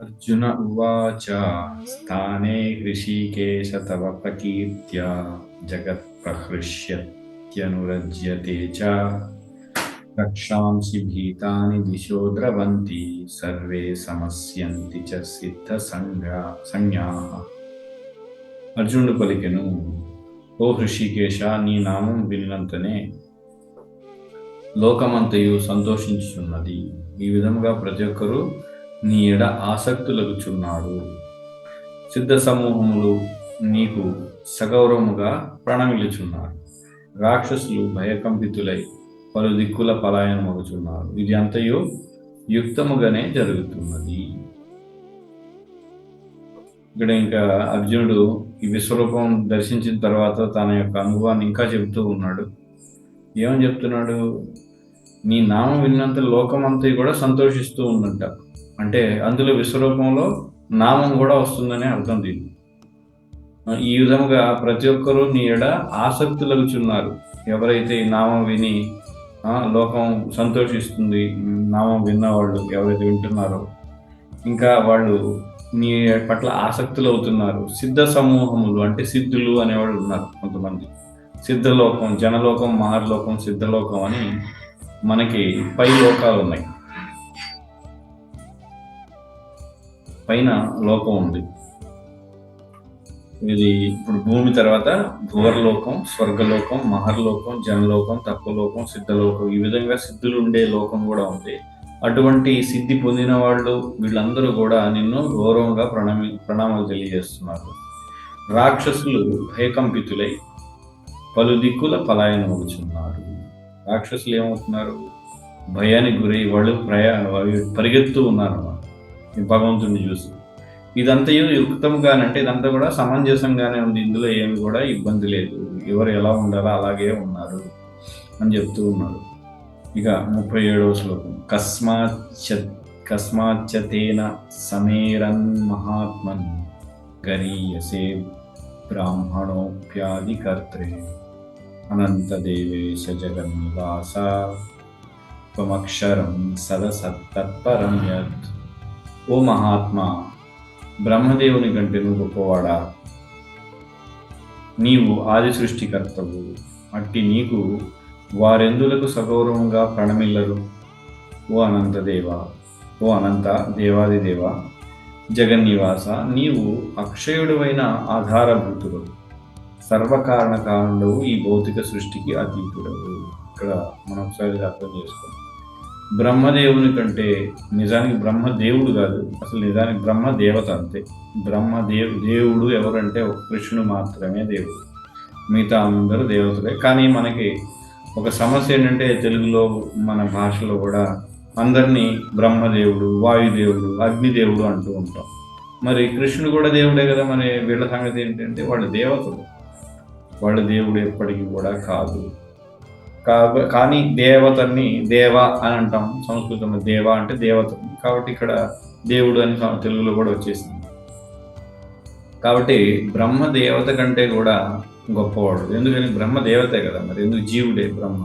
अर्जुन उवाच स्थाने हृषीकेश तव प्रकीर्त्या जगत्प्रहृष्यत्यनुरज्यते च रक्षांसि भीतानि दिशो द्रवन्ति सर्वे समस्यन्ति च సంజ్ఞాః అర్జునుడు పలికెను, ఓ హృషికేశ, నీ నామం విన్నంతనే లోకమంతయు సంతోషించుచున్నది. ఈ విధముగా ప్రతి ఒక్కరూ నీ ఎడ ఆసక్తులగుచున్నాడు. సిద్ధ సమూహములు నీకు సగౌరవముగా ప్రణమిల్లుచున్నారు. రాక్షసులు భయకంపితులై పలు దిక్కుల పలాయనమగుచున్నారు. ఇది అంతయు యుక్తముగానే జరుగుతున్నది. ఇక్కడ ఇంకా అర్జునుడు ఈ విశ్వరూపం దర్శించిన తర్వాత తన యొక్క అనుభవాన్ని ఇంకా చెబుతూ ఉన్నాడు. ఏమని చెప్తున్నాడు? నీ నామం విన్నంత లోకమంతా కూడా సంతోషిస్తూ ఉందంట. అంటే అందులో విశ్వరూపంలో నామం కూడా వస్తుందని అర్థం దీన్ని. ఈ విధముగా ప్రతి ఒక్కరూ నీ ఎడ ఆసక్తులగుచున్నారు. ఎవరైతే ఈ నామం విని లోకం సంతోషిస్తుంది, నామం విన్నవాళ్ళు ఎవరైతే వింటున్నారో ఇంకా వాళ్ళు నీ పట్ల ఆసక్తులు అవుతున్నారు. సిద్ధ సమూహములు అంటే సిద్ధులు అనేవాళ్ళు ఉన్నారు కొంతమంది. సిద్ధలోకం, జనలోకం, మహర్లోకం, సిద్ధలోకం అని మనకి పై లోకాలు ఉన్నాయి. పైన లోకం ఉంది. ఇది ఇప్పుడు భూమి తర్వాత భువర్లోకం, స్వర్గలోకం, మహర్లోకం, జనలోకం, తత్వలోకం, సిద్ధలోకం, ఈ విధంగా సిద్ధులు ఉండే లోకం కూడా ఉంది. అటువంటి సిద్ధి పొందిన వాళ్ళు వీళ్ళందరూ కూడా నిన్ను గౌరవంగా ప్రణామాలు తెలియజేస్తున్నారు. రాక్షసులు భయకంపితులై పలు దిక్కుల పలాయనమవుతున్నారు. రాక్షసులు ఏమవుతున్నారు? భయానికి గురై వాళ్ళు పరిగెత్తూ ఉన్నారు భగవంతుడిని చూసి. ఇదంతా యుక్తంగానంటే ఇదంతా కూడా సమంజసంగానే ఉంది. ఇందులో ఏమి కూడా ఇబ్బంది లేదు. ఎవరు ఎలా ఉండాలో అలాగే ఉన్నారు అని చెప్తూ ఉన్నాడు. ఇక 37వ శ్లోకం. కస్మాచ్చతేన సమేరన్ మహాత్మన్ గరీయసే బ్రాహ్మణోప్యాది కర్త్రే అనంతదేవేశ జగన్నివాస త్వమక్షరం సదసత్తత్పరం యత్. ఓ మహాత్మా, బ్రహ్మదేవుని కంటే నువ్వు గొప్పవాడా? నీవు ఆది సృష్టికర్తవు. అట్టి నీకు వారెందులకు సగౌరవంగా ప్రణమిల్లరు? ఓ అనంతదేవ, ఓ అనంత దేవాదిదేవ, జగన్నివాస, నీవు అక్షయుడువైన ఆధారభూతుడు, సర్వకారణ కారణుడవు, ఈ భౌతిక సృష్టికి అతీతుడవు. ఇక్కడ మనం ఒకసారి అర్థం చేసుకోండి. బ్రహ్మదేవుని కంటే నిజానికి బ్రహ్మదేవుడు కాదు, అసలు నిజానికి బ్రహ్మదేవత అంతే. దేవుడు ఎవరంటే ఒక కృష్ణుడు మాత్రమే దేవుడు, మిగతా అందరూ దేవతలే. కానీ మనకి ఒక సమస్య ఏంటంటే తెలుగులో మన భాషలో కూడా అందరినీ బ్రహ్మదేవుడు, వాయుదేవుడు, అగ్నిదేవుడు అంటూ ఉంటాం. మరి కృష్ణుడు కూడా దేవుడే కదా. మరి వీళ్ళ సంగతి ఏంటంటే వాళ్ళు దేవతలు, వాళ్ళు దేవుడు ఎప్పటికీ కూడా కాదు. కానీ దేవతని దేవ అని అంటాం సంస్కృతంలో. దేవ అంటే దేవత, కాబట్టి ఇక్కడ దేవుడు అని తెలుగులో కూడా వచ్చేసింది. కాబట్టి బ్రహ్మ దేవత కంటే కూడా గొప్పవాడు. ఎందుకని? బ్రహ్మ దేవతే కదా. మరి ఎందుకు జీవుడే బ్రహ్మ?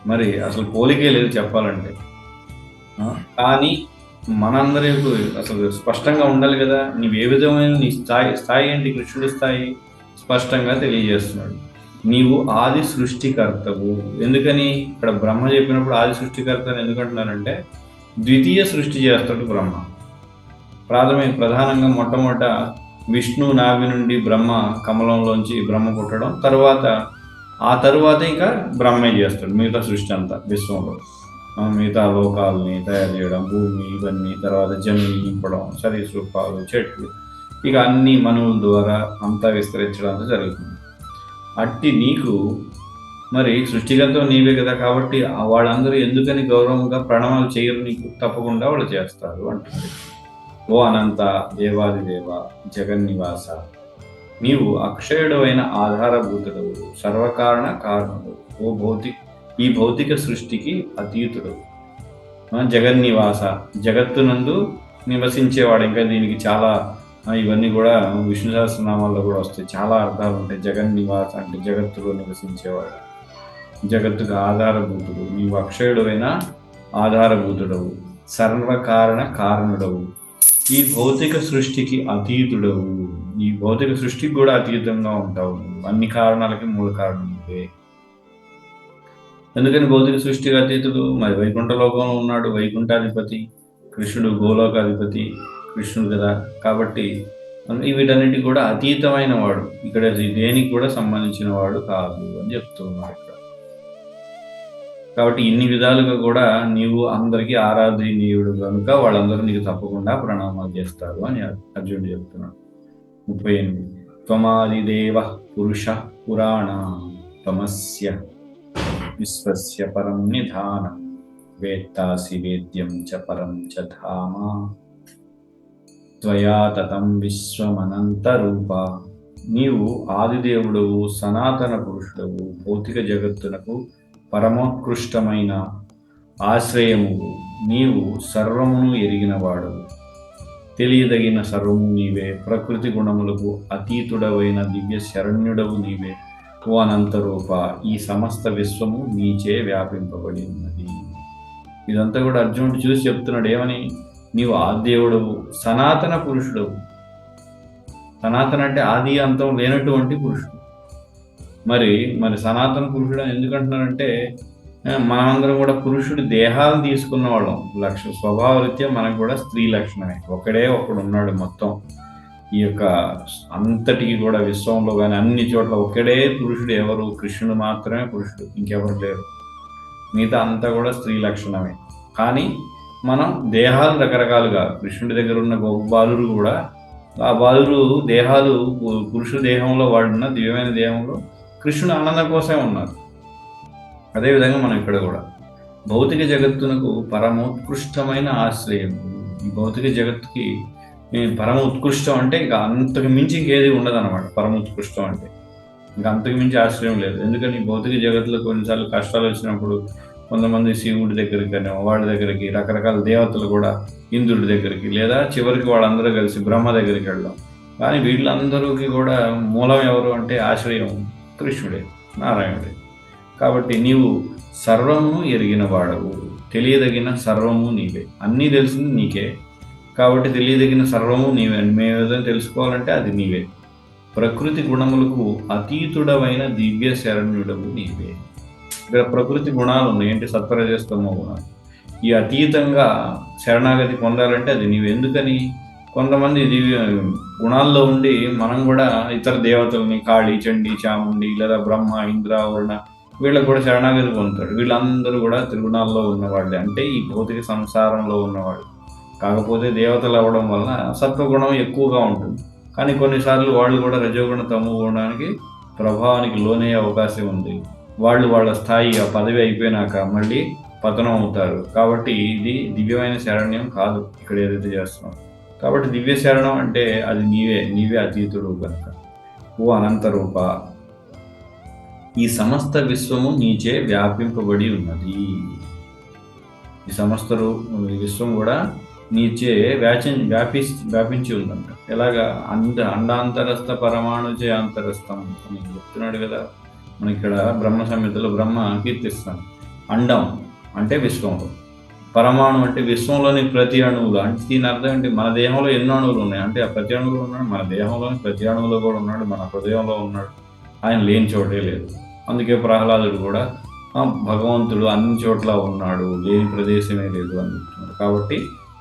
మరి అసలు పోలికే లేదు చెప్పాలంటే. కానీ మనందరికీ అసలు స్పష్టంగా ఉండాలి కదా. నీవు ఏ విధమైన నీ స్థాయి ఏంటి? కృష్ణుడి స్థాయి స్పష్టంగా తెలియజేస్తున్నాడు. నీవు ఆది సృష్టికర్తవు. ఎందుకని ఇక్కడ బ్రహ్మ చెప్పినప్పుడు ఆది సృష్టికర్త అని ఎందుకంటున్నారంటే ద్వితీయ సృష్టి చేస్తాడు బ్రహ్మ. ప్రధానంగా మొట్టమొదట విష్ణు నాభి నుండి బ్రహ్మ కమలంలోంచి బ్రహ్మ పుట్టడం, ఆ తరువాత ఇంకా బ్రహ్మే చేస్తాడు మిగతా సృష్టి అంతా. విశ్వంలో మిగతా లోకాలని తయారు చేయడం, భూమి ఇవన్నీ, తర్వాత జనులు నింపడం, సరీసృపాలు, చెట్లు, ఇక అన్ని మనువుల ద్వారా అంతా విస్తరించడం అంతా జరుగుతుంది. అట్టి నీకు మరి సృష్టిగతం నీవే కదా. కాబట్టి వాళ్ళందరూ ఎందుకని గౌరవంగా ప్రణామాలు చేయరు? నీకు తప్పకుండా వాళ్ళు చేస్తారు అంటుంది. ఓ అనంత దేవాదిదేవ, జగన్నివాస, నీవు అక్షయుడు అయిన ఆధారభూతుడవు, సర్వకారణ కారణుడు, ఈ భౌతిక సృష్టికి అతీతుడు, జగన్నివాస, జగత్తునందు నివసించేవాడు. ఇంకా దీనికి చాలా ఇవన్నీ కూడా విష్ణు సహస్రనామాల్లో కూడా వస్తాయి. చాలా అర్థాలు ఉంటాయి. జగన్నివాస అంటే జగత్తులో నివసించేవాడు, జగత్తుకు ఆధారభూతుడు, నీవు అక్షయుడు అయిన ఆధారభూతుడవు, సర్వకారణ కారణుడవు. ఈ భౌతిక సృష్టికి అతీతుడవు. ఈ భౌతిక సృష్టికి కూడా అతీతంగా ఉంటావు. అన్ని కారణాలకి మూల కారణం నువ్వే. ఎందుకని భౌతిక సృష్టికి అతీతుడు? మరి వైకుంఠ లోకంలో ఉన్నాడు వైకుంఠాధిపతి, కృష్ణుడు గోలోకాధిపతి, కృష్ణుడు కదా. కాబట్టి వీటన్నిటికి కూడా అతీతమైన వాడు, ఇక్కడ దేనికి కూడా సంబంధించిన వాడు కాదు అని చెప్తున్నాడు ఇక్కడ. కాబట్టి ఇన్ని విధాలుగా కూడా నీవు అందరికీ ఆరాధనీయుడు కనుక వాళ్ళందరూ నీకు తప్పకుండా ప్రణామాలు చేస్తారు అని అర్జునుడు చెప్తున్నాడు. 38. త్వమాదిదేవ పురుష పురాణ తమస్య విశ్వస్య పరం నిధానం వేత్తాసి వేద్యం చ పరం చ ధామ త్వయా తతం విశ్వమనంతరూప. నీవు ఆదిదేవుడవు, సనాతన పురుషుడవు, భౌతిక జగత్తునకు పరమోత్కృష్టమైన ఆశ్రయము. నీవు సర్వమును ఎరిగినవాడవు, తెలియదగిన సర్వము నీవే, ప్రకృతి గుణములకు అతీతుడవైన దివ్య శరణ్యుడవు నీవే. ఓ అనంతరూప, ఈ సమస్త విశ్వము నీచే వ్యాపింపబడి ఉన్నది. ఇదంతా కూడా అర్జునుడు చూసి చెప్తున్నాడు ఏమని? నీవు ఆదిదేవుడవు, సనాతన పురుషుడవు. సనాతన అంటే ఆది అంతం లేనటువంటి పురుషుడు. మరి సనాతన పురుషుడు అని ఎందుకంటున్నారంటే, మనమందరం కూడా పురుషుడి దేహాలు తీసుకున్న వాళ్ళం. స్వభావరీత్యా మనకు కూడా స్త్రీ లక్షణమే. ఒకడే ఒకడు ఉన్నాడు మొత్తం ఈ యొక్క అంతటికి కూడా విశ్వంలో కానీ అన్ని చోట్ల ఒకడే పురుషుడు. ఎవరు? కృష్ణుడు మాత్రమే పురుషుడు, ఇంకెవరు లేరు. మిగతా అంతా కూడా స్త్రీ లక్షణమే. కానీ మనం దేహాలు రకరకాలుగా, కృష్ణుడి దగ్గర ఉన్న గొప్ప బాలురు కూడా, ఆ బాలురు దేహాలు పురుషుడు దేహంలో వాడున్న దివ్యమైన దేహంలో కృష్ణుడు ఆనందం కోసమే ఉన్నారు. అదేవిధంగా మనం ఇక్కడ కూడా భౌతిక జగత్తునకు పరమోత్కృష్టమైన ఆశ్రయం. ఈ భౌతిక జగత్తుకి పరమ ఉత్కృష్టం అంటే ఇంకా అంతకు మించి ఇంకేది ఉండదు అనమాట. పరమ ఉత్కృష్టం అంటే ఇంకా అంతకు మించి ఆశ్రయం లేదు. ఎందుకని భౌతిక జగత్తులో కొన్నిసార్లు కష్టాలు వచ్చినప్పుడు కొంతమంది శివుడి దగ్గరికి కానీ వాళ్ళ దగ్గరికి, రకరకాల దేవతలు కూడా ఇంద్రుడి దగ్గరికి, లేదా చివరికి వాళ్ళందరూ కలిసి బ్రహ్మ దగ్గరికి వెళ్ళడం. కానీ వీళ్ళందరికీ కూడా మూలం ఎవరు అంటే ఆశ్రయం కృష్ణుడే, నారాయణుడే. కాబట్టి నీవు సర్వము ఎరిగిన వాడవు, తెలియదగిన సర్వము నీవే. అన్నీ తెలిసింది నీకే, కాబట్టి తెలియదగిన సర్వము నీవే. మేము ఏదైనా తెలుసుకోవాలంటే అది నీవే. ప్రకృతి గుణములకు అతీతుడమైన దివ్య శరణ్యుడవు నీవే. ఇక్కడ ప్రకృతి గుణాలు ఉన్నాయి, ఏంటి? సత్వరజస్తమో గుణాలు. ఈ అతీతంగా శరణాగతి పొందాలంటే అది నీవే. ఎందుకని? కొంతమంది దివ్య గుణాల్లో ఉండి మనం కూడా ఇతర దేవతల్ని, కాళీ, చండీ, చాముండి, లేదా బ్రహ్మ, ఇంద్ర, వరుణ, వీళ్ళకు కూడా శరణాగతి పొందుతాడు. వీళ్ళందరూ కూడా త్రిగుణాల్లో ఉన్నవాళ్ళే, అంటే ఈ భౌతిక సంసారంలో ఉన్నవాళ్ళు. కాకపోతే దేవతలు అవ్వడం వలన సత్వగుణం ఎక్కువగా ఉంటుంది. కానీ కొన్నిసార్లు వాళ్ళు కూడా రజోగుణ తమో గుణానికి ప్రభావానికి లోనే అవకాశం ఉంది. వాళ్ళు వాళ్ళ స్థాయి, ఆ పదవి అయిపోయినాక మళ్ళీ పతనం అవుతారు. కాబట్టి ఇది దివ్యమైన శరణ్యం కాదు ఇక్కడ ఏదైతే చేస్తున్నాం. కాబట్టి దివ్య శరణం అంటే అది నీవే అతీతుడు కనుక. ఓ అనంతరూప, ఈ సమస్త విశ్వము నీచే వ్యాపింపబడి ఉన్నది. ఈ సమస్త విశ్వం కూడా నీచే వ్యాపించి ఉందంట. ఎలాగా? అండాంతరస్థ పరమాణుచే అంతరస్థం అని చెప్తున్నాడు కదా. మన ఇక్కడ బ్రహ్మ సంహితలో బ్రహ్మ కీర్తిస్తాం. అండం అంటే విశ్వంలో, పరమాణు అంటే విశ్వంలోని ప్రతి అణువులు. అంటే దీని అర్థం ఏంటి? మన దేహంలో ఎన్నో అణువులు ఉన్నాయి అంటే ఆ ప్రతి అణువులో ఉన్నాడు. మన దేహంలోని ప్రతి అణువులో కూడా ఉన్నాడు, మన హృదయంలో ఉన్నాడు. ఆయన లేని చోటే లేదు. అందుకే ప్రహ్లాదుడు కూడా భగవంతుడు అన్ని చోట్ల ఉన్నాడు, లేని ప్రదేశమే లేదు అని చెప్తున్నాడు. కాబట్టి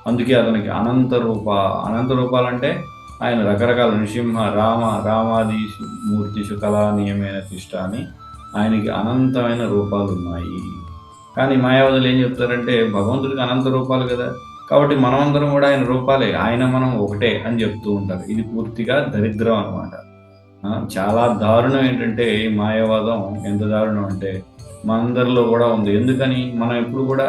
అందుకే అతనికి అనంత రూపాలంటే ఆయన రకరకాల నృసింహ, రామాది మూర్తిషు కళా నియమైన తిష్ట అని ఆయనకి అనంతమైన రూపాలు ఉన్నాయి. కానీ మాయావదులు ఏం చెప్తారంటే భగవంతుడికి అనంత రూపాలు కదా, కాబట్టి మనమందరం కూడా ఆయన రూపాలే, ఆయన మనం ఒకటే అని చెప్తూ ఉంటారు. ఇది పూర్తిగా దరిద్రం అనమాట. చాలా దారుణం. ఏంటంటే మాయావాదం ఎంత దారుణం అంటే మనందరిలో కూడా ఉంది. ఎందుకని? మనం ఎప్పుడు కూడా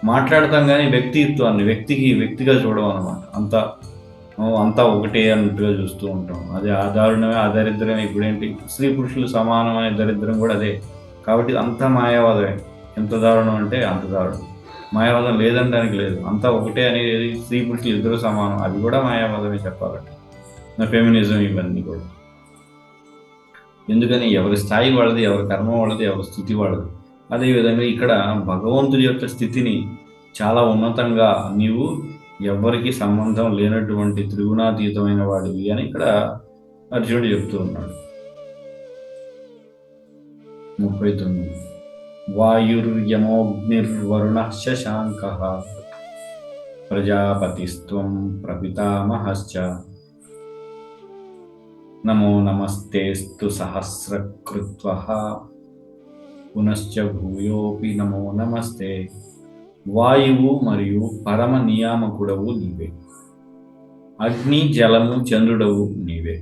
మాట్లాడతాం కానీ వ్యక్తిత్వాన్ని వ్యక్తిగా చూడడం అనమాట. అంతా ఒకటే అన్నట్టుగా చూస్తూ ఉంటాం. అది ఆ దారుణమే, ఆ దరిద్రమే. ఇప్పుడేంటి? స్త్రీ పురుషులు సమానం అనే దరిద్రం కూడా అదే. కాబట్టి అంతా మాయావాదమే. ఎంత దారుణం అంటే అంత దారుణం. మాయావాదం లేదనడానికి లేదు. అంతా ఒకటే అనేది, స్త్రీ పురుషులు ఇద్దరు సమానం, అది కూడా మాయావాదమే చెప్పాలంటే. ఫెమినిజం ఇవన్నీ కూడా. ఎందుకని? ఎవరి స్థాయి వాళ్ళది, ఎవరి కర్మ వాళ్ళది, ఎవరి స్థితి వాళ్ళది. అదేవిధంగా ఇక్కడ భగవంతుడి యొక్క స్థితిని చాలా ఉన్నతంగా నీవు ఎవ్వరికి సంబంధం లేనటువంటి త్రిగుణాతీతమైన వాడివి అని ఇక్కడ అర్జునుడు చెప్తూ ఉన్నాడు. 39 వాయుర్యమోగ్నిర్వరుణః శశాంకః ప్రజాపతిస్త్వం ప్రపితామహశ్చ నమో నమస్తేస్తు సహస్రకృత్వః పునశ్చ భూయోపి నమో నమస్తే. వాయువు మరియు పరమ నియామకుడవు నీవే, అగ్ని జలము చంద్రుడవు నీవే,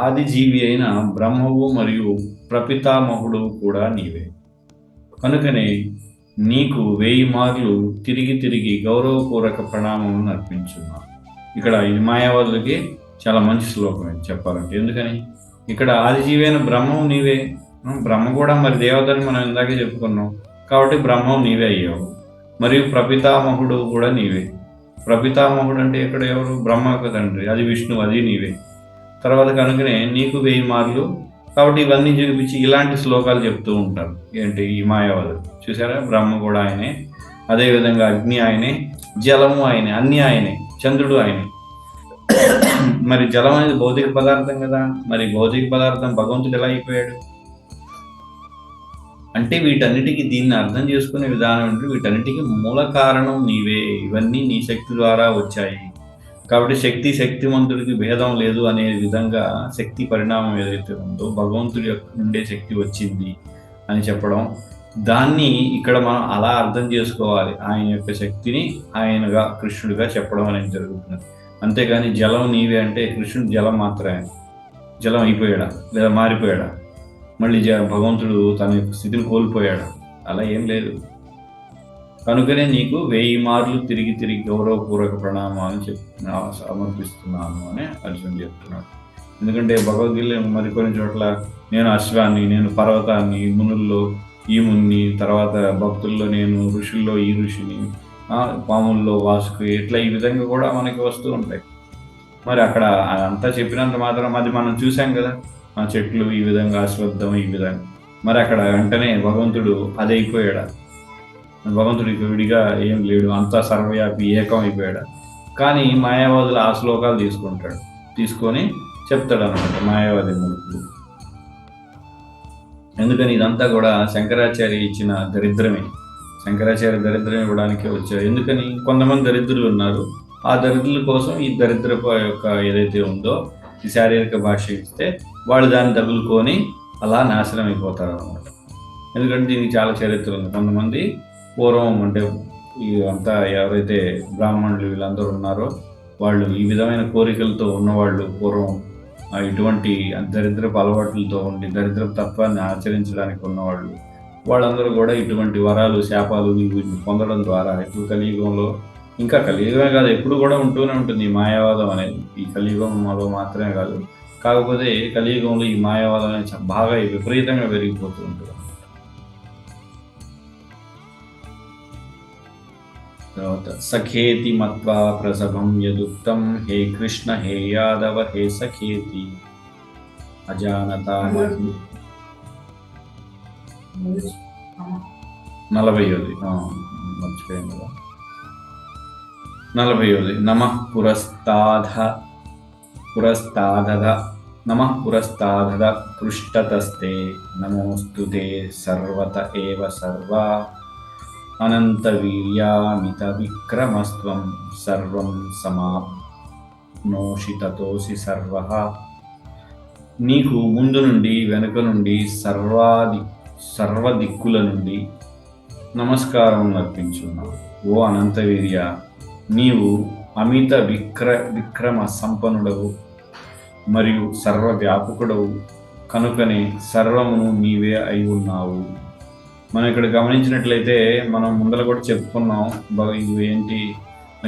ఆది జీవి అయిన బ్రహ్మవు మరియు ప్రపితామహుడు కూడా నీవే. కనుకనే నీకు 1000 మార్లు తిరిగి తిరిగి గౌరవపూర్వక ప్రణామములను అర్పించున్నాను. ఇక్కడ ఇది మాయావాదులకి చాలా మంచి శ్లోకం చెప్పాలంటే. ఎందుకని ఇక్కడ ఆదిజీవి అయిన బ్రహ్మవు నీవే. బ్రహ్మ కూడా మరి దేవతని మనం ఇందాకే చెప్పుకున్నాం కాబట్టి బ్రహ్మవు నీవే అయ్యావు. మరియు ప్రపితామహుడు కూడా నీవే. ప్రపితామహుడు అంటే ఇక్కడ ఎవరు? బ్రహ్మకు తండ్రి, అది విష్ణువు, అది నీవే. తర్వాత కనుకనే నీకు 1000 మార్లు కాబట్టి ఇవన్నీ చూపించి ఇలాంటి శ్లోకాలు చెప్తూ ఉంటారు. ఏంటి ఈ మాయావాదులు చూసారా? బ్రహ్మ కూడా ఆయనే, అదేవిధంగా అగ్ని ఆయనే, జలము ఆయనే, అన్ని ఆయనే, చంద్రుడు ఆయనే. మరి జలం అనేది భౌతిక పదార్థం కదా, మరి భౌతిక పదార్థం భగవంతుడు ఎలా అయిపోయాడు అంటే వీటన్నిటికీ దీన్ని అర్థం చేసుకునే విధానం అంటే వీటన్నిటికీ మూల కారణం నీవే. ఇవన్నీ నీ శక్తి ద్వారా వచ్చాయి కాబట్టి శక్తిమంతుడికి భేదం లేదు అనే విధంగా శక్తి పరిణామం ఏదైతే ఉందో భగవంతుడి యొక్క నుండే శక్తి వచ్చింది అని చెప్పడం, దాన్ని ఇక్కడ మనం అలా అర్థం చేసుకోవాలి. ఆయన యొక్క శక్తిని ఆయనగా కృష్ణుడిగా చెప్పడం అనేది జరుగుతుంది. అంతేగాని జలం నీవే అంటే కృష్ణుడు జలం మాత్రమే, జలం అయిపోయాడా లేదా మారిపోయాడా, మళ్ళీ భగవంతుడు తన యొక్క స్థితిని కోల్పోయాడా? అలా ఏం లేదు. కనుకనే నీకు 1000 మార్లు తిరిగి తిరిగి గౌరవపూర్వక ప్రణామాలు సమర్పిస్తున్నాను అని అర్జునుడు చెప్తున్నాడు. ఎందుకంటే భగవద్గీత మరికొన్ని చోట్ల నేను అశ్వాన్ని, నేను పర్వతాన్ని, మునుల్లో ఈ మున్ని, తర్వాత భక్తుల్లో నేను, ఋషుల్లో ఈ ఋషిని, పాముల్లో వాసుకు, ఇట్లా ఈ విధంగా కూడా మనకి వస్తూ ఉంటాయి. మరి అక్కడ అంతా చెప్పినంత మాత్రం అది మనం చూసాం కదా, ఆ చెట్లు ఈ విధంగా, అశ్వత్థం ఈ విధంగా. మరి అక్కడ వెంటనే భగవంతుడు అది అయిపోయాడా? భగవంతుడికి విడిగా ఏం లేడు, అంతా సర్వవ్యాపి ఏకం అయిపోయాడు. కానీ మాయావాదులు ఆ శ్లోకాలు తీసుకొని చెప్తాడు అనమాట మాయావాది మూర్ఖుడు. ఎందుకని ఇదంతా కూడా శంకరాచార్య ఇచ్చిన దరిద్రమే. శంకరాచార్య దరిద్రం ఇవ్వడానికే వచ్చారు. ఎందుకని కొంతమంది దరిద్రులు ఉన్నారు, ఆ దరిద్రుల కోసం ఈ దరిద్రపు యొక్క ఏదైతే ఉందో ఈ శారీరక భాష ఇస్తే వాళ్ళు దాన్ని తగులుకొని అలా నాశనం అయిపోతారు అనమాట. ఎందుకంటే దీనికి చాలా చరిత్ర ఉంది. కొంతమంది పూర్వం అంటే ఈ అంతా ఎవరైతే బ్రాహ్మణులు వీళ్ళందరూ ఉన్నారో వాళ్ళు ఈ విధమైన కోరికలతో ఉన్నవాళ్ళు, పూర్వం ఇటువంటి దరిద్రపు అలవాట్లతో ఉండి దరిద్రపు తత్వాన్ని ఆచరించడానికి ఉన్నవాళ్ళు, వాళ్ళందరూ కూడా ఇటువంటి వరాలు, శాపాలు వీటిని పొందడం ద్వారా ఇప్పుడు కలియుగంలో, ఇంకా కలియుగమే కాదు ఎప్పుడు కూడా ఉంటూనే ఉంటుంది ఈ మాయావాదం అనేది. ఈ కలియుగంలో మాత్రమే కాదు, కాకపోతే కలియుగంలో ఈ మాయావాదం అనేది బాగా విపరీతంగా పెరిగిపోతూ ఉంటుంది. తర్వాత సఖేతి మత్వా ప్రసభం యదుక్తం హే కృష్ణ హే యాదవ హే సఖేతి అజానతా 40 మర్చిపోయాను కదా. 40 నమః పురస్తాదధ పృష్ఠతస్తే నమోస్తుతే సర్వత ఏవ సర్వా అనంత వీర్యామిత విక్రమస్త్వం సర్వం సమాప్నోషి తతోసి సర్వః. నీకు ముందు నుండి వెనుక నుండి సర్వ దిక్కుల నుండి నమస్కారం అర్పించున్నావు. ఓ అనంతవీర్య, నీవు అమిత విక్రమ సంపన్నుడవు మరియు సర్వవ్యాపకుడవు, కనుకనే సర్వమును నీవే అయి ఉన్నావు. మనం ఇక్కడ గమనించినట్లయితే మనం ముందర కూడా చెప్పుకున్నాం, ఇది ఏంటి,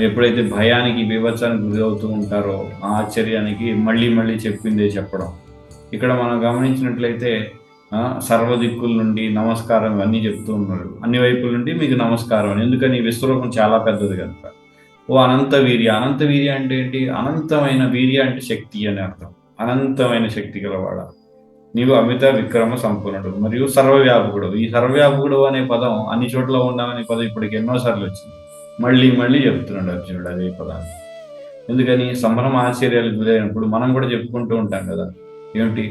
ఎప్పుడైతే భయానికి బీభత్సానికి గురవుతూ ఉంటారో ఆశ్చర్యానికి మళ్ళీ చెప్పిందే చెప్పడం. ఇక్కడ మనం గమనించినట్లయితే సర్వదిక్కుల నుండి నమస్కారం అన్నీ చెప్తూ ఉన్నారు, అన్ని వైపుల నుండి మీకు నమస్కారం. ఎందుకని విశ్వరూపం చాలా పెద్దది కనుక. ఓ అనంత వీర్య అంటే ఏంటి? అనంతమైన వీర్య అంటే శక్తి అని అర్థం. అనంతమైన శక్తి గలవాడ నీవు అమిత విక్రమ సంపన్నుడు మరియు సర్వవ్యాపకుడు. ఈ సర్వవ్యాపకుడు అనే పదం అన్ని చోట్ల ఉన్నామనే పదం ఇప్పటికి ఎన్నోసార్లు వచ్చింది. మళ్ళీ మళ్ళీ చెప్తున్నాడు అర్జునుడు అదే పదాన్ని. ఎందుకని సంభ్రమ ఆశ్చర్యాలకు గురైనప్పుడు మనం కూడా చెప్పుకుంటూ ఉంటాం కదా, ఏమిటి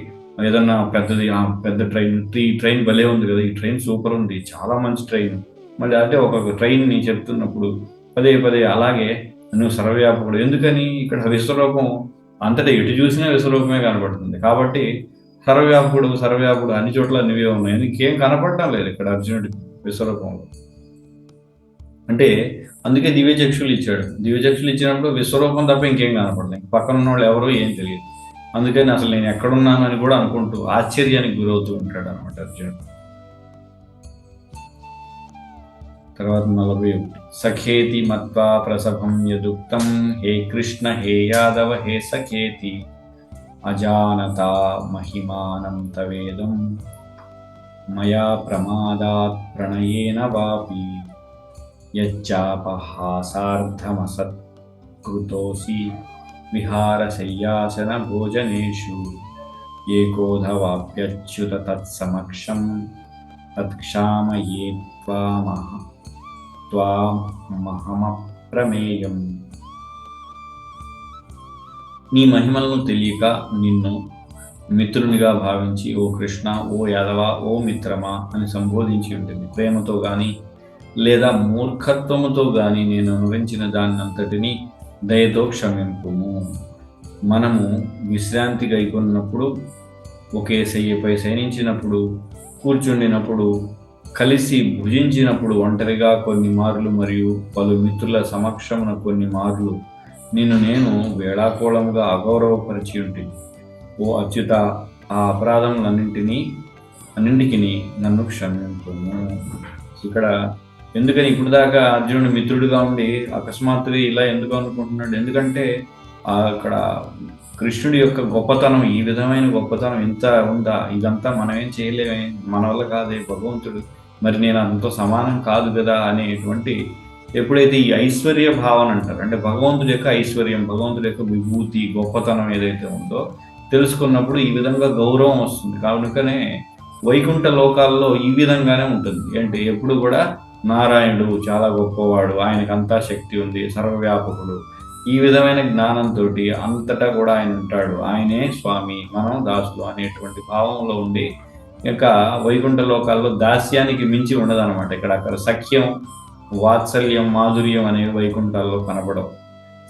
ఏదన్నా పెద్దది పెద్ద ట్రైన్, ఈ ట్రైన్ భలే ఉంది కదా, ఈ ట్రైన్ సూపర్ ఉంది, చాలా మంచి ట్రైన్. మళ్ళీ అదే ఒక్కొక్క ట్రైన్ని చెప్తున్నప్పుడు పదే పదే అలాగే నువ్వు సర్వవ్యాపకుడు. ఎందుకని ఇక్కడ విశ్వరూపం అంతటా ఎటు చూసినా విశ్వరూపమే కనబడుతుంది. కాబట్టి సర్వవ్యాపకుడు సర్వవ్యాపకుడు అన్ని చోట్ల నువ్వే ఉన్నాయి, నీకేం కనపడటం లేదు ఇక్కడ అర్జునుడి విశ్వరూపంలో. అంటే అందుకే దివ్యచక్షులు ఇచ్చాడు. దివ్యచక్షులు ఇచ్చినప్పుడు విశ్వరూపం తప్ప ఇంకేం కనపడలేదు, పక్కన ఉన్న వాళ్ళు ఎవరో ఏం తెలియదు. అందుకని అసలు నేను ఎక్కడున్నాను అని కూడా అనుకుంటూ ఆశ్చర్యానికి గురవుతూ ఉంటాడు అనమాట అర్జునుడు. తర్వాత 41. సఖేతి మత్వా ప్రసభం యదుక్తం హే కృష్ణ హే యాదవ హే సఖేతి అజానతా మహిమానం తవేదం మయా ప్రమాదాత్ ప్రణయేన వాపి యచ్చాపహాసార్థమసత్కృతోసి విహారశయ్యాసన భోజనేషు ఏకోధవాప్యచ్యుత తత్సమక్షం తత్క్షామయే త్వామహమప్రమేయం. నీ మహిమలను తెలియక నిన్ను మిత్రునిగా భావించి ఓ కృష్ణ, ఓ యాదవ, ఓ మిత్రమా అని సంబోధించి ఉంటుంది. ప్రేమతో కానీ లేదా మూర్ఖత్వముతో కానీ నేను అనుభవించిన దాన్నంతటినీ దయతో క్షమింపుము. మనము విశ్రాంతి గైకొన్నప్పుడు, ఒకే శయ్యపై శయనించినప్పుడు, కూర్చుండినప్పుడు, కలిసి భుజించినప్పుడు, ఒంటరిగా కొన్ని మార్లు మరియు పలు మిత్రుల సమక్షమున కొన్ని మార్లు నిన్ను నేను వేళాకోళముగా అగౌరవపరిచి ఉంటుంది. ఓ అచ్యుత, ఆ అన్నింటికి నన్ను క్షమింపుము. ఇక్కడ ఎందుకని ఇప్పుడు దాకా అర్జునుడు మిత్రుడిగా ఉండి అకస్మాత్తుగా ఇలా ఎందుకు అనుకుంటున్నాడు? ఎందుకంటే అక్కడ కృష్ణుడి యొక్క గొప్పతనం, ఈ విధమైన గొప్పతనం ఇంత ఉందా, ఇదంతా మనం ఏం చేయలేమే, మన వల్ల కాదే, భగవంతుడు మరి నేను అంత సమానం కాదు కదా అనేటువంటి ఎప్పుడైతే ఈ ఐశ్వర్య భావన అంటారు, అంటే భగవంతుడి యొక్క ఐశ్వర్యం, భగవంతుడి యొక్క విభూతి, గొప్పతనం ఏదైతే ఉందో తెలుసుకున్నప్పుడు ఈ విధంగా గౌరవం వస్తుంది. కనుకనే వైకుంఠ లోకాల్లో ఈ విధంగానే ఉంటుంది. అంటే ఎప్పుడు కూడా నారాయణుడు చాలా గొప్పవాడు, ఆయనకంతా శక్తి ఉంది, సర్వవ్యాపకుడు, ఈ విధమైన జ్ఞానంతో అంతటా కూడా ఆయన ఉంటాడు, ఆయనే స్వామి, మనం దాసులు అనేటువంటి భావంలో ఉండి, ఇంకా వైకుంఠ లోకాల్లో దాస్యానికి మించి ఉండదన్నమాట. అక్కడ సఖ్యం, వాత్సల్యం, మాధుర్యం అనేవి వైకుంఠాల్లో కనపడవు.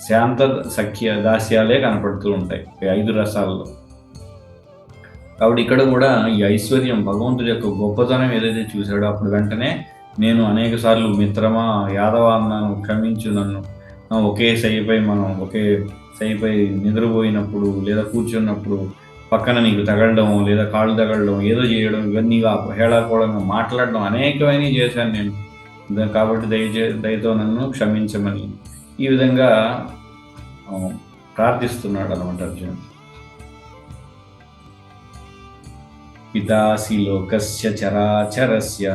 శాంత, సఖ్య, దాస్యాలే కనపడుతూ ఉంటాయి 5 రసాల్లో. కాబట్టి ఇక్కడ కూడా ఈ ఐశ్వర్యం, భగవంతుడి యొక్క గొప్పతనం ఏదైతే చూశాడో అప్పుడు వెంటనే నేను అనేక సార్లు మిత్రమా, యాదవ అన్నాను, క్షమించు నన్ను, ఒకే శయ్యపై నిద్రపోయినప్పుడు లేదా కూర్చున్నప్పుడు పక్కన నీకు తగలడం లేదా కాళ్ళు తగలడం, ఏదో చేయడం, ఇవన్నీ హేళాకోళంగా మాట్లాడడం అనేకమైనవి చేశాను నేను, కాబట్టి దయతో నన్ను క్షమించమని ఈ విధంగా ప్రార్థిస్తున్నాడు అనమాట అర్జునుడు. పితాసి లోకస్య చరాచరస్య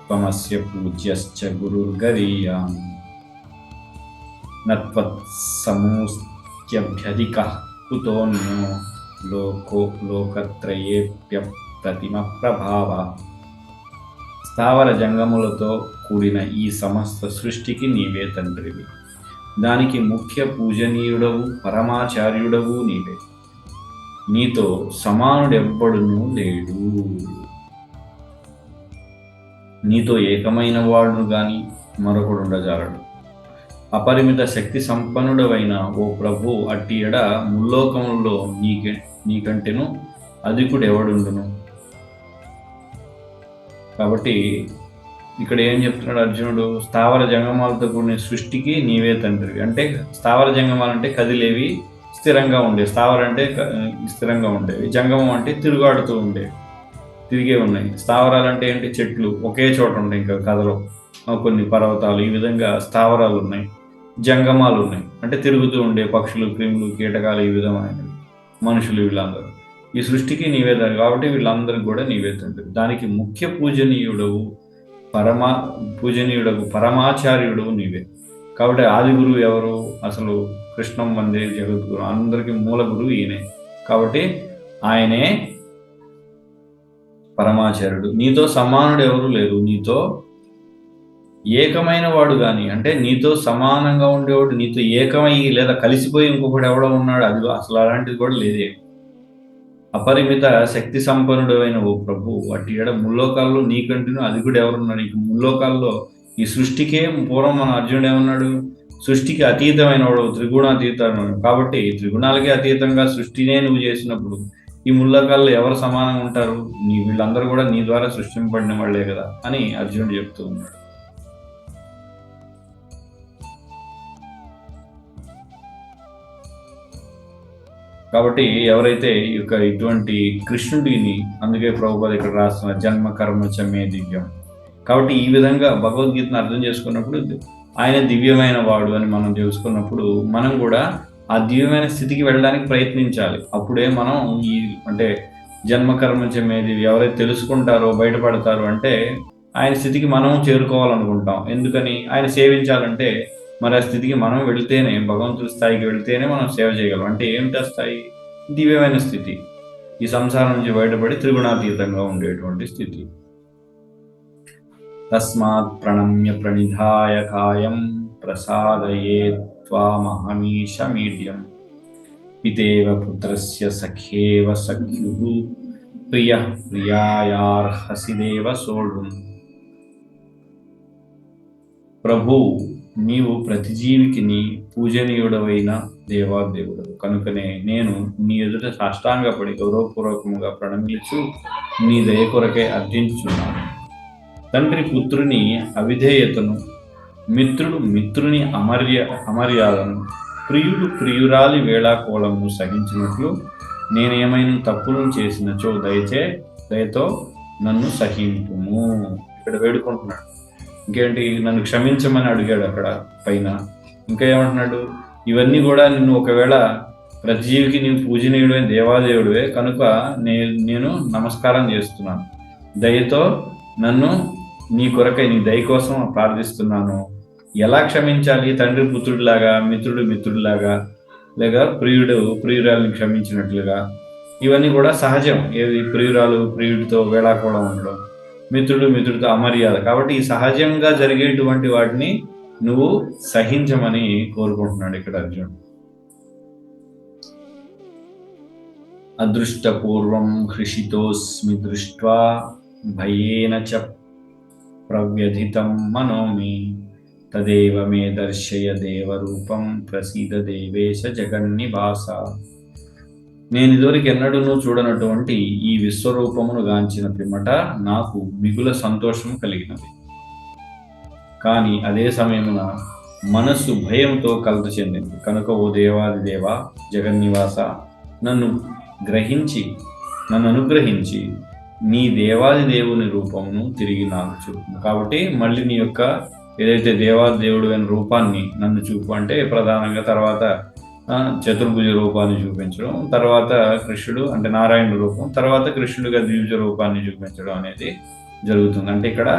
త్వమస్య పూజ్యశ్చ గురుర్గరీయాన్ నత్వత్సమూస్త్యభ్యధికః కుతోన్యో లోకత్రయేప్యప్రతిమ ప్రభావ. స్థావర జంగములతో కూడిన ఈ సమస్త సృష్టికి నీవే తండ్రివి, దానికి ముఖ్య పూజనీయుడవు, పరమాచార్యుడవు నీవే, నీతో సమానుడెవ్వడునూ లేడు. నీతో ఏకమైన వాడును గాని మరొకడు ఉండజాలడు. అపరిమిత శక్తి సంపన్నుడవైన ఓ ప్రభు, అట్టి ఎడ ముల్లోకములలో నీకంటేను అధికుడెవడుండును. కాబట్టి ఇక్కడ ఏం చెప్తున్నాడు అర్జునుడు? స్థావర జంగమాలతో కూడిన సృష్టికి నీవే తండ్రివి. అంటే స్థావర జంగమాలు అంటే కదిలేవి, స్థిరంగా ఉండేవి. స్థావర అంటే స్థిరంగా ఉండేవి, జంగమం అంటే తిరుగాడుతూ ఉండేవి, తిరిగే ఉన్నాయి. స్థావరాలు అంటే ఏంటి? చెట్లు ఒకే చోట ఉంటాయి, ఇంకా కథలో కొన్ని పర్వతాలు, ఈ విధంగా స్థావరాలు ఉన్నాయి. జంగమాలు ఉన్నాయి అంటే తిరుగుతూ ఉండే పక్షులు, క్రిములు, కీటకాలు, ఈ విధమైనవి, మనుషులు, వీళ్ళందరూ ఈ సృష్టికి నీవే తండ్రి. కాబట్టి వీళ్ళందరికీ కూడా నీవే తండ్రి. దానికి ముఖ్య పూజనీయుడవు, పరమాచార్యుడవు నీవే. కాబట్టి ఆది గురువు ఎవరు? అసలు కృష్ణం వందే జగద్గురు, అందరికీ మూల గురువు ఈయనే. కాబట్టి ఆయనే పరమాచార్యుడు. నీతో సమానుడు ఎవరు లేరు, నీతో ఏకమైన వాడు కానీ, అంటే నీతో సమానంగా ఉండేవాడు, నీతో ఏకమయ్యి లేదా కలిసిపోయి ఇంకొకడు ఎవడో ఉన్నాడు, అది అసలు అలాంటిది కూడా లేదే. అపరిమిత శక్తి సంపన్నుడు అయిన ఓ ప్రభు, వాటి ఏడ ముల్లోకాల్లో నీకంటేను అధికుడు ఎవరున్నాడు? ఇక ముల్లోకాల్లో ఈ సృష్టికే పూర్వం మన అర్జునుడు ఏమన్నాడు? సృష్టికి అతీతమైన వాడు, త్రిగుణాతీతమైన. కాబట్టి త్రిగుణాలకే అతీతంగా సృష్టినే నువ్వు చేసినప్పుడు ఈ ముల్లోకాల్లో ఎవరు సమానంగా ఉంటారు? వీళ్ళందరూ కూడా నీ ద్వారా సృష్టింపబడిన వాళ్ళే కదా అని అర్జునుడు చెప్తూ ఉన్నాడు. కాబట్టి ఎవరైతే ఇటువంటి కృష్ణుడిని, అందుకే ప్రభుపాద ఇక్కడ రాస్తున్న జన్మ కర్మ చమే దివ్యం. కాబట్టి ఈ విధంగా భగవద్గీతను అర్థం చేసుకున్నప్పుడు ఆయన దివ్యమైన వాడు అని మనం తెలుసుకున్నప్పుడు మనం కూడా ఆ దివ్యమైన స్థితికి వెళ్ళడానికి ప్రయత్నించాలి. అప్పుడే మనం అంటే జన్మ కర్మ చమే దివ్యం ఎవరైతే తెలుసుకుంటారో, బయటపడతారో, అంటే ఆయన స్థితికి మనం చేరుకోవాలనుకుంటాం. ఎందుకని? ఆయన సేవించాలంటే మరి ఆ స్థితికి మనం వెళితేనే, భగవంతుడి స్థాయికి వెళితేనే మనం సేవ చేయగలం. అంటే ఏమిటా స్థాయి? దివ్యమైన స్థితి, ఈ సంసారం నుంచి బయటపడి త్రిగుణాతీతంగా ఉండేటువంటి స్థితి. తస్మాత్ ప్రణమ్య ప్రణిధాయ కాయం ప్రసాదయే త్వామహమీశ మీడ్యం పితేవ పుత్రస్య సఖ్యేవ సఖ్యుః ప్రియ ప్రియాయార్హసి దేవ సోఢుం. ప్రభు, నీవు ప్రతి జీవికి నీ పూజనీయుడవైన దేవాదేవుడు కనుకనే నేను నీ ఎదుట సాష్టాంగపడి గౌరవపూర్వకముగా ప్రణమిల్చు నీ దయ కొరకే అర్థించుచున్నాను. తండ్రి పుత్రుని అవిధేయతను, మిత్రుడు మిత్రుని అమర్యాదను, ప్రియుడు ప్రియురాలి వేళాకోళమును సహించినట్లు నేనేమైనా తప్పులను చేసినచో దయతో నన్ను సహింపుము. ఇక్కడ వేడుకుంటున్నాడు. ఇంకేంటి? నన్ను క్షమించమని అడిగాడు అక్కడ పైన. ఇంకా ఏమంటున్నాడు? ఇవన్నీ కూడా నిన్ను ఒకవేళ ప్రతి జీవికి నీవు పూజనీయుడే, దేవాదేవుడివే కనుక నేను నమస్కారం చేస్తున్నాను. దయతో నన్ను నీ కొరకై, నీ దయ కోసం ప్రార్థిస్తున్నాను. ఎలా క్షమించాలి? తండ్రి పుత్రుడిలాగా, మిత్రుడు మిత్రుడిలాగా, లేక ప్రియుడు ప్రియురాలిని క్షమించినట్లుగా. ఇవన్నీ కూడా సహజం. ఏది? ప్రియురాలు ప్రియుడితో వేళాకోళం ఉండడం, మిత్రుడు మిత్రుడితో అమర్యాద. కాబట్టి ఈ సహజంగా జరిగేటువంటి వాటిని నువ్వు సహించమని కోరుకుంటున్నాడు ఇక్కడ అర్జునుడు. అదృష్టపూర్వం హృషితోస్మి దృష్ట్వా భయేన చ ప్రవ్యధితం మనోమి తదేవ మే దర్శయ దేవరూపం ప్రసీద దేవేశ జగన్నివాస. నేను ఇదివరకు ఎన్నడూ చూడనటువంటి ఈ విశ్వరూపమును గాంచిన పిమ్మట నాకు మిగుల సంతోషం కలిగినది. కానీ అదే సమయమున మనస్సు భయంతో కలత చెందింది. కనుక ఓ దేవాది దేవ జగన్నివాస, నన్ను అనుగ్రహించి నీ దేవాది దేవుని రూపమును తిరిగి నాకు చూపు. కాబట్టి మళ్ళీ నీ యొక్క ఏదైతే దేవాది దేవుడు అయిన రూపాన్ని నన్ను చూపు అంటే ప్రధానంగా తర్వాత చతుర్భుజ రూపాన్ని చూపించడం, తర్వాత కృష్ణుడు అంటే నారాయణ రూపం, తర్వాత కృష్ణుడిగా ద్విభుజ రూపాన్ని చూపించడం అనేది జరుగుతుంది. అంటే ఇక్కడ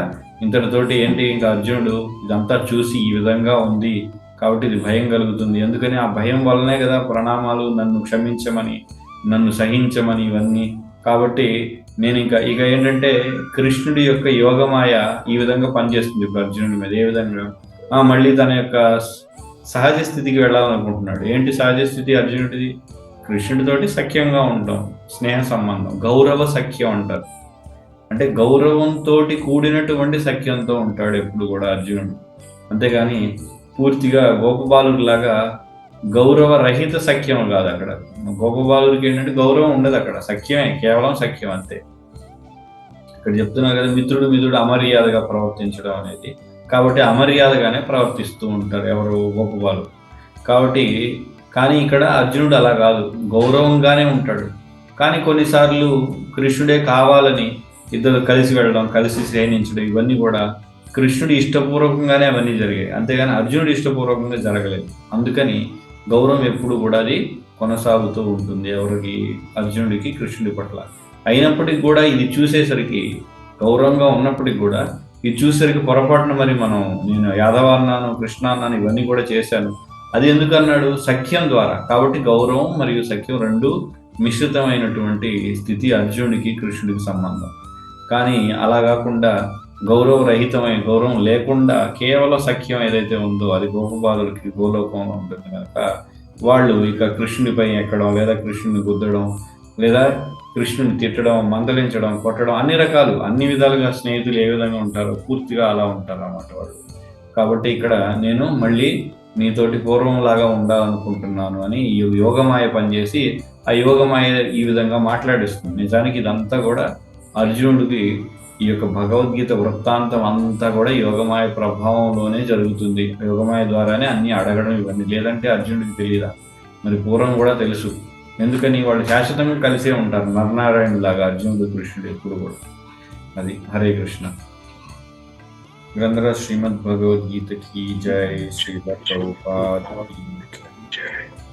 ఇంతటితోటి ఏంటి? ఇంకా అర్జునుడు ఇదంతా చూసి ఈ విధంగా ఉంది కాబట్టి ఇది భయం కలుగుతుంది. ఎందుకని? ఆ భయం వల్లనే కదా ప్రణామాలు, నన్ను క్షమించమని, నన్ను సహించమని, ఇవన్నీ. కాబట్టి నేను ఇక ఏంటంటే కృష్ణుడి యొక్క యోగమాయ ఈ విధంగా పనిచేస్తుంది ఇప్పుడు అర్జునుడి మీద. ఏ విధంగా? మళ్ళీ తన యొక్క సహజ స్థితికి వెళ్ళాలనుకుంటున్నాడు. ఏంటి సహజ స్థితి అర్జునుడిది? కృష్ణుడితోటి సఖ్యంగా ఉండటం, స్నేహ సంబంధం, గౌరవ సఖ్యం అంటారు. అంటే గౌరవంతో కూడినటువంటి సఖ్యంతో ఉంటాడు ఎప్పుడు కూడా అర్జునుడు. అంతేగాని పూర్తిగా గోపబాలుడిలాగా గౌరవ రహిత సఖ్యం కాదు. అక్కడ గోపబాలుడికి ఏంటంటే గౌరవం ఉండదు, అక్కడ సఖ్యమే, కేవలం సఖ్యం అంతే. ఇక్కడ చెప్తున్నా కదా, మిత్రుడు అమర్యాదగా ప్రవర్తించడం అనేది. కాబట్టి అమర్యాదగానే ప్రవర్తిస్తూ ఉంటారు ఎవరు? గోపబాలు. కానీ ఇక్కడ అర్జునుడు అలా కాదు, గౌరవంగానే ఉంటాడు. కానీ కొన్నిసార్లు కృష్ణుడే కావాలని ఇద్దరు కలిసి వెళ్ళడం, కలిసి శ్రేణించడం, ఇవన్నీ కూడా కృష్ణుడి ఇష్టపూర్వకంగానే అవన్నీ జరిగాయి. అంతేగాని అర్జునుడి ఇష్టపూర్వకంగా జరగలేదు. అందుకని గౌరవం ఎప్పుడు కూడా అది కొనసాగుతూ ఉంటుంది ఎవరికి? అర్జునుడికి కృష్ణుడి పట్ల. అయినప్పటికీ కూడా ఇది చూసేసరికి, గౌరవంగా ఉన్నప్పటికీ కూడా ఇది చూసేసరికి పొరపాటున మరి నేను యాదవ అన్నాను, కృష్ణ అన్నాను, ఇవన్నీ కూడా చేశాను. అది ఎందుకు అన్నాడు? సఖ్యం ద్వారా. కాబట్టి గౌరవం మరియు సఖ్యం రెండు మిశ్రితమైనటువంటి స్థితి అర్జునుడికి కృష్ణుడికి సంబంధం. కానీ అలా కాకుండా గౌరవరహితమైన, గౌరవం లేకుండా కేవలం సఖ్యం ఏదైతే ఉందో అది గోపబాలుడికి గోలోకంలో ఉంటుంది కనుక వాళ్ళు ఇక కృష్ణుడిపై ఎక్కడం, లేదా కృష్ణుని గుద్దడం, లేదా కృష్ణుని తిట్టడం, మందలించడం, కొట్టడం, అన్ని రకాలు, అన్ని విధాలుగా స్నేహితులు ఏ విధంగా ఉంటారో పూర్తిగా అలా ఉంటారు అన్నమాట వాళ్ళు. కాబట్టి ఇక్కడ నేను మళ్ళీ నీతోటి పూర్వంలాగా ఉండాలనుకుంటున్నాను అని ఈ యోగమాయ పనిచేసి ఆ యోగమాయ ఈ విధంగా మాట్లాడిస్తుంది. నిజానికి ఇదంతా కూడా అర్జునుడికి ఈ యొక్క భగవద్గీత వృత్తాంతం అంతా కూడా యోగమాయ ప్రభావంలోనే జరుగుతుంది. యోగమాయ ద్వారానే అన్ని అడగడం ఇవన్నీ, లేదంటే అర్జునుడికి తెలియదా? మరి పూర్వం కూడా తెలుసు. ఎందుకని వాళ్ళు శాశ్వతంగా కలిసే ఉంటారు, నరనారాయణ లాగా అర్జునుడు కృష్ణుడు ఎప్పుడు కూడా. అది. హరే కృష్ణ. గ్రంథరాజ్ శ్రీమద్ భగవద్గీత की जय, श्री प्रभुपाद की जय।